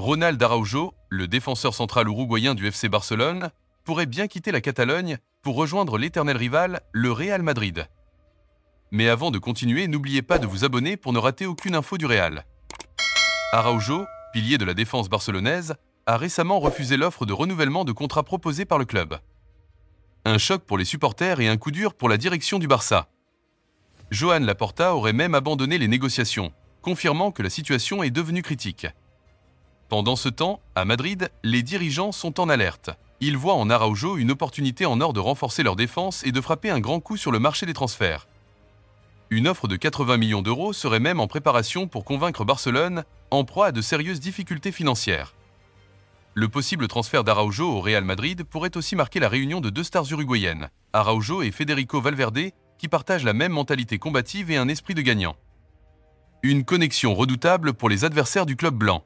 Ronald Araujo, le défenseur central uruguayen du FC Barcelone, pourrait bien quitter la Catalogne pour rejoindre l'éternel rival, le Real Madrid. Mais avant de continuer, n'oubliez pas de vous abonner pour ne rater aucune info du Real. Araujo, pilier de la défense barcelonaise, a récemment refusé l'offre de renouvellement de contrat proposée par le club. Un choc pour les supporters et un coup dur pour la direction du Barça. Joan Laporta aurait même abandonné les négociations, confirmant que la situation est devenue critique. Pendant ce temps, à Madrid, les dirigeants sont en alerte. Ils voient en Araujo une opportunité en or de renforcer leur défense et de frapper un grand coup sur le marché des transferts. Une offre de 80 millions d'euros serait même en préparation pour convaincre Barcelone, en proie à de sérieuses difficultés financières. Le possible transfert d'Araujo au Real Madrid pourrait aussi marquer la réunion de deux stars uruguayennes, Araujo et Federico Valverde, qui partagent la même mentalité combative et un esprit de gagnant. Une connexion redoutable pour les adversaires du club blanc.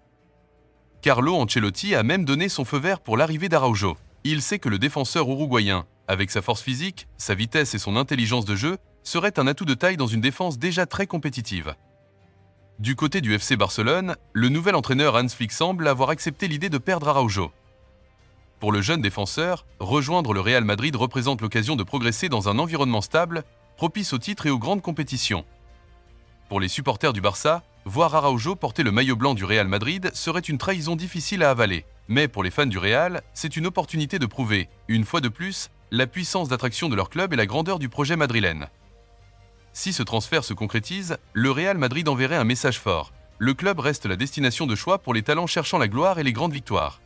Carlo Ancelotti a même donné son feu vert pour l'arrivée d'Araujo. Il sait que le défenseur uruguayen, avec sa force physique, sa vitesse et son intelligence de jeu, serait un atout de taille dans une défense déjà très compétitive. Du côté du FC Barcelone, le nouvel entraîneur Hans Flick semble avoir accepté l'idée de perdre Araujo. Pour le jeune défenseur, rejoindre le Real Madrid représente l'occasion de progresser dans un environnement stable, propice aux titres et aux grandes compétitions. Pour les supporters du Barça, voir Araujo porter le maillot blanc du Real Madrid serait une trahison difficile à avaler. Mais pour les fans du Real, c'est une opportunité de prouver, une fois de plus, la puissance d'attraction de leur club et la grandeur du projet madrilène. Si ce transfert se concrétise, le Real Madrid enverrait un message fort. Le club reste la destination de choix pour les talents cherchant la gloire et les grandes victoires.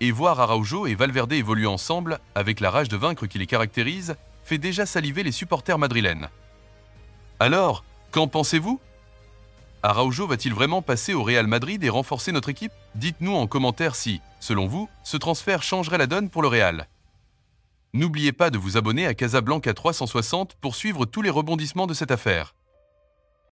Et voir Araujo et Valverde évoluer ensemble, avec la rage de vaincre qui les caractérise, fait déjà saliver les supporters madrilènes. Alors, qu'en pensez-vous ? Araujo va-t-il vraiment passer au Real Madrid et renforcer notre équipe ? Dites-nous en commentaire si, selon vous, ce transfert changerait la donne pour le Real. N'oubliez pas de vous abonner à Casablanca 360 pour suivre tous les rebondissements de cette affaire.